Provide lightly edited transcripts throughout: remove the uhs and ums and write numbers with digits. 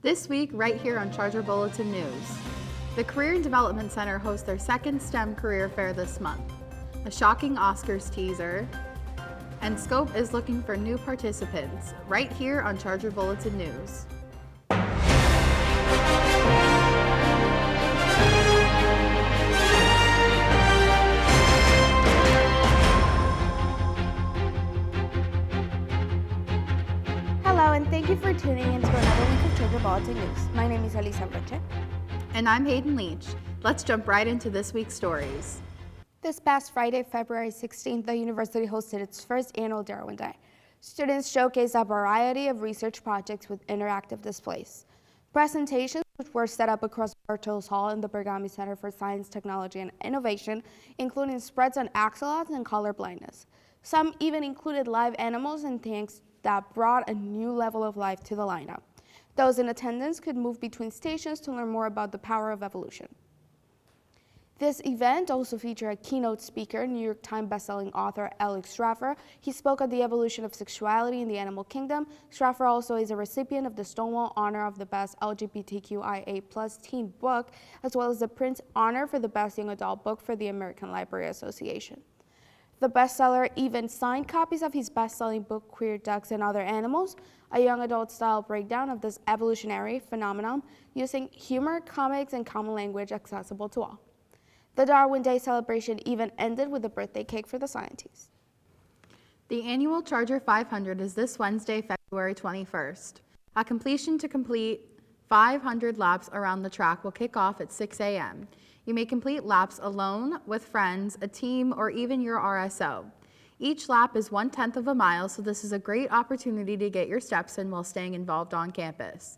This week, right here on Charger Bulletin News. The Career and Development Center hosts their second STEM career fair this month. A shocking Oscars teaser, and Scope is looking for new participants, right here on Charger Bulletin News. Hello, and thank you for tuning in to another week of Charger Bulletin News. My name is Elisa Breche. And I'm Hayden Leach. Let's jump right into this week's stories. This past Friday, February 16th, the university hosted its first annual Darwin Day. Students showcased a variety of research projects with interactive displays. Presentations, which were set up across Bartels Hall in the Bergami Center for Science, Technology, and Innovation, including spreads on axolotls and color blindness. Some even included live animals and tanks that brought a new level of life to the lineup. Those in attendance could move between stations to learn more about the power of evolution. This event also featured a keynote speaker, New York Times bestselling author Alex Straffer. He spoke on the evolution of sexuality in the animal kingdom. Straffer also is a recipient of the Stonewall Honor of the Best LGBTQIA+ Teen Book, as well as the Prince Honor for the Best Young Adult Book for the American Library Association. The bestseller even signed copies of his best-selling book, Queer Ducks and Other Animals, a young adult-style breakdown of this evolutionary phenomenon using humor, comics, and common language accessible to all. The Darwin Day celebration even ended with a birthday cake for the scientists. The annual Charger 500 is this Wednesday, February 21st. A completion to complete 500 laps around the track will kick off at 6 a.m. You may complete laps alone, with friends, a team, or even your RSO. Each lap is 1/10 of a mile, so this is a great opportunity to get your steps in while staying involved on campus.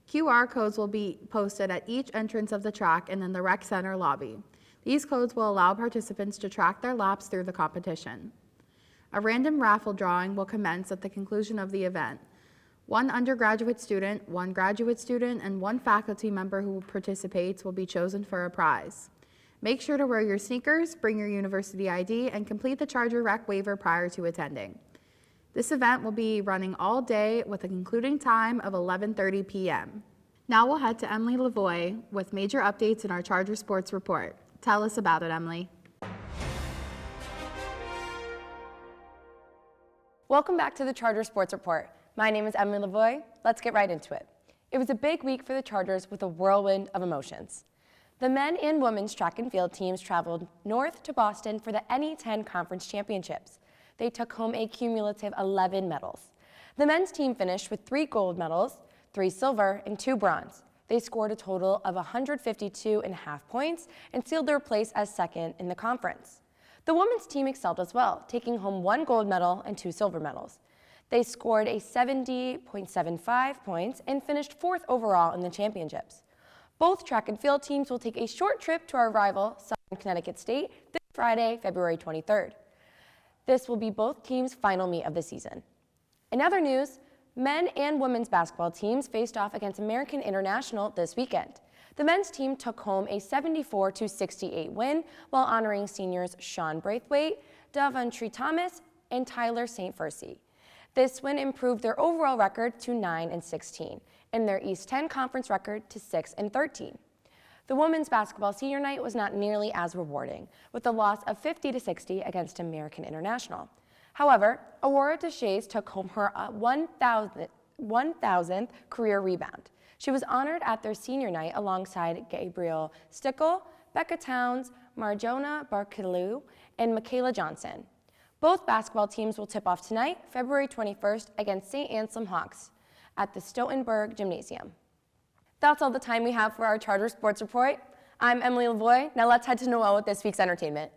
QR codes will be posted at each entrance of the track and in the rec center lobby. These codes will allow participants to track their laps through the competition. A random raffle drawing will commence at the conclusion of the event. One undergraduate student, one graduate student, and one faculty member who participates will be chosen for a prize. Make sure to wear your sneakers, bring your university ID, and complete the Charger Rec waiver prior to attending. This event will be running all day with a concluding time of 11:30 p.m. Now we'll head to Emily Lavoie with major updates in our Charger Sports Report. Tell us about it, Emily. Welcome back to the Charger Sports Report. My name is Emily Lavoie. Let's get right into it. It was a big week for the Chargers with a whirlwind of emotions. The men and women's track and field teams traveled north to Boston for the NE10 Conference Championships. They took home a cumulative 11 medals. The men's team finished with 3 gold medals, 3 silver, and 2 bronze. They scored a total of 152.5 points and sealed their place as second in the conference. The women's team excelled as well, taking home 1 gold medal and 2 silver medals. They scored a 70.75 points and finished 4th overall in the championships. Both track and field teams will take a short trip to our rival, Southern Connecticut State, this Friday, February 23rd. This will be both teams' final meet of the season. In other news, men and women's basketball teams faced off against American International this weekend. The men's team took home a 74-68 win while honoring seniors Sean Braithwaite, Davantry Thomas, and Tyler St. Fursey. This win improved their overall record to 9-16 and their East 10 Conference record to 6-13. The women's basketball senior night was not nearly as rewarding, with a loss of 50-60 against American International. However, Aurora Deshays took home her 1,000th career rebound. She was honored at their senior night alongside Gabrielle Stickle, Becca Towns, Marjona Barkelou, and Michaela Johnson. Both basketball teams will tip off tonight, February 21st, against St. Anselm Hawks at the Stoughtonburg Gymnasium. That's all the time we have for our Charger Sports Report. I'm Emily Lavoie. Now let's head to Noel with this week's entertainment.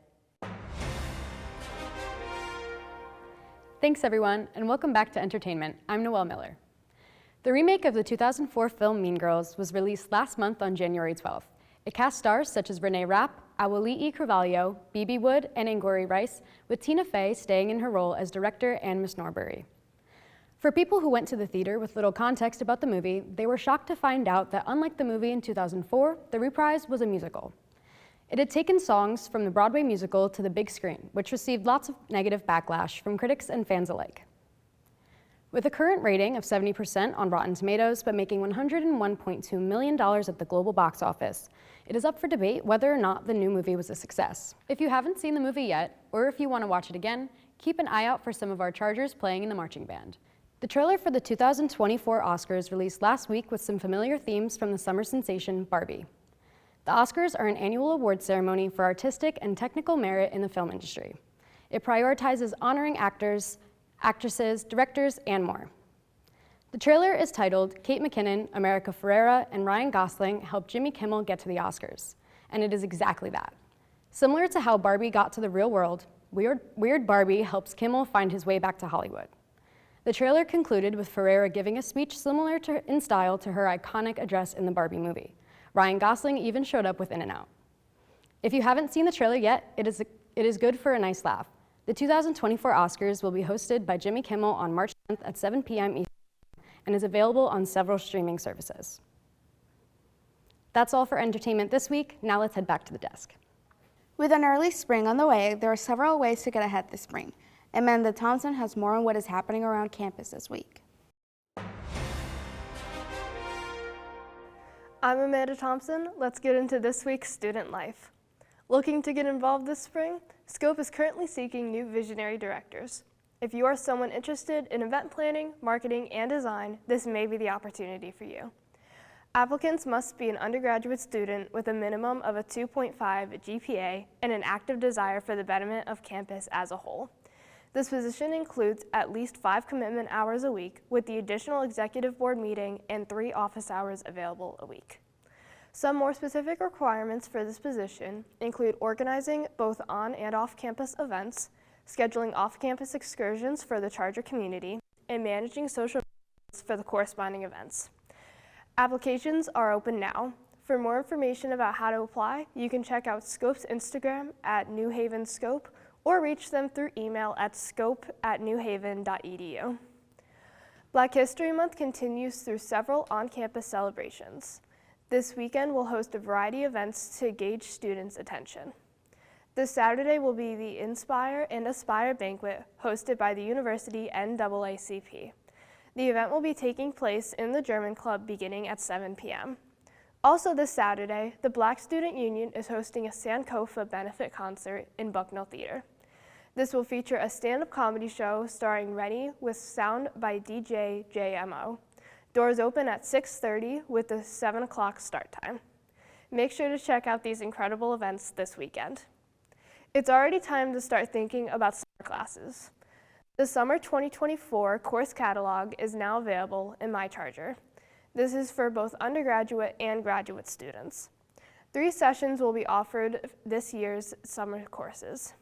Thanks, everyone, and welcome back to Entertainment. I'm Noelle Miller. The remake of the 2004 film Mean Girls was released last month on January 12th. It cast stars such as Renee Rapp, Awoli'i Carvalho, Bebe Wood, and Angourie Rice, with Tina Fey staying in her role as director and Miss Norbury. For people who went to the theater with little context about the movie, they were shocked to find out that unlike the movie in 2004, the reprise was a musical. It had taken songs from the Broadway musical to the big screen, which received lots of negative backlash from critics and fans alike. With a current rating of 70% on Rotten Tomatoes, but making $101.2 million at the global box office, it is up for debate whether or not the new movie was a success. If you haven't seen the movie yet, or if you want to watch it again, keep an eye out for some of our Chargers playing in the marching band. The trailer for the 2024 Oscars released last week with some familiar themes from the summer sensation Barbie. The Oscars are an annual awards ceremony for artistic and technical merit in the film industry. It prioritizes honoring actors, actresses, directors, and more. The trailer is titled Kate McKinnon, America Ferrera, and Ryan Gosling helped Jimmy Kimmel get to the Oscars, and it is exactly that. Similar to how Barbie got to the real world, Weird Barbie helps Kimmel find his way back to Hollywood. The trailer concluded with Ferrera giving a speech similar in style to her iconic address in the Barbie movie. Ryan Gosling even showed up with In-N-Out. If you haven't seen the trailer yet, it is good for a nice laugh. The 2024 Oscars will be hosted by Jimmy Kimmel on March 10th at 7 p.m. Eastern and is available on several streaming services. That's all for entertainment this week. Now let's head back to the desk. With an early spring on the way, there are several ways to get ahead this spring. Amanda Thompson has more on what is happening around campus this week. I'm Amanda Thompson. Let's get into this week's student life. Looking to get involved this spring? Scope is currently seeking new visionary directors. If you are someone interested in event planning, marketing, and design, this may be the opportunity for you. Applicants must be an undergraduate student with a minimum of a 2.5 GPA and an active desire for the betterment of campus as a whole. This position includes at least 5 commitment hours a week, with the additional executive board meeting and 3 office hours available a week. Some more specific requirements for this position include organizing both on and off-campus events, scheduling off-campus excursions for the Charger community, and managing social events for the corresponding events. Applications are open now. For more information about how to apply, you can check out Scope's Instagram at New Haven Scope or reach them through email at scope@newhaven.edu. Black History Month continues through several on-campus celebrations. This weekend will host a variety of events to gauge students' attention. This Saturday will be the Inspire and Aspire banquet hosted by the University NAACP. The event will be taking place in the German Club beginning at 7 p.m. Also this Saturday, the Black Student Union is hosting a Sankofa benefit concert in Bucknell Theater. This will feature a stand-up comedy show starring Rennie with sound by DJ JMO. Doors open at 6:30 with a 7 o'clock start time. Make sure to check out these incredible events this weekend. It's already time to start thinking about summer classes. The Summer 2024 course catalog is now available in My Charger. This is for both undergraduate and graduate students. 3 sessions will be offered this year's summer courses.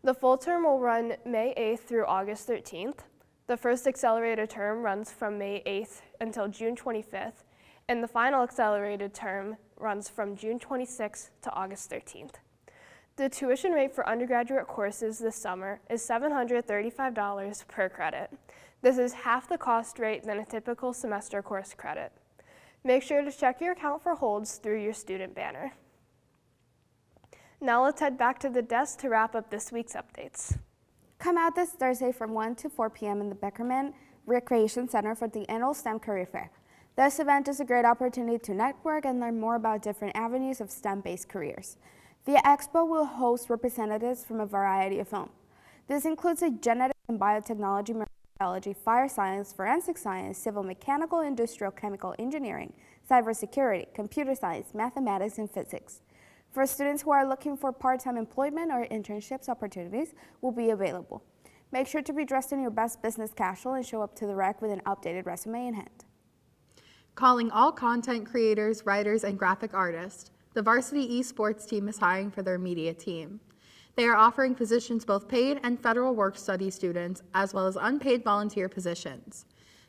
The full term will run May 8th through August 13th. The first accelerated term runs from May 8th until June 25th, and the final accelerated term runs from June 26th to August 13th. The tuition rate for undergraduate courses this summer is $735 per credit. This is half the cost rate than a typical semester course credit. Make sure to check your account for holds through your student banner. Now let's head back to the desk to wrap up this week's updates. Come out this Thursday from 1 to 4 p.m. in the Beckerman Recreation Center for the annual STEM Career Fair. This event is a great opportunity to network and learn more about different avenues of STEM-based careers. The Expo will host representatives from a variety of fields. This includes genetic and biotechnology, biology, fire science, forensic science, civil mechanical, industrial chemical engineering, cybersecurity, computer science, mathematics, and physics. For students who are looking for part-time employment or internships, opportunities will be available. Make sure to be dressed in your best business casual and show up to the rec with an updated resume in hand. Calling all content creators, writers, and graphic artists, the Varsity Esports team is hiring for their media team. They are offering positions both paid and federal work-study students, as well as unpaid volunteer positions.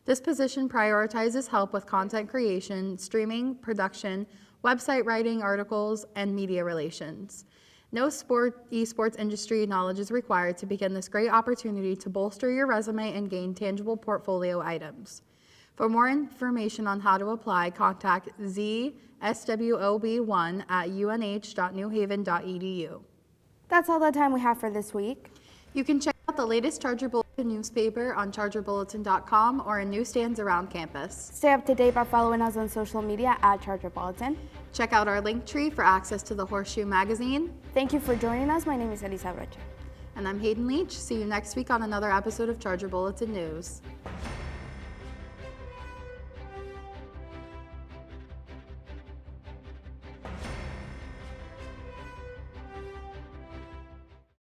This position prioritizes help with content creation, streaming, production, website writing, articles, and media relations. No esports industry knowledge is required to begin this great opportunity to bolster your resume and gain tangible portfolio items. For more information on how to apply, contact ZSWOB1@unh.newhaven.edu. That's all the time we have for this week. You can check out the latest Charger Bulletin the newspaper on chargerbulletin.com or in newsstands around campus. Stay up to date by following us on social media at Charger Bulletin. Check out our link tree for access to the Horseshoe magazine. Thank you for joining us. My name is Elisa Rocha. And I'm Hayden Leach. See you next week on another episode of Charger Bulletin News.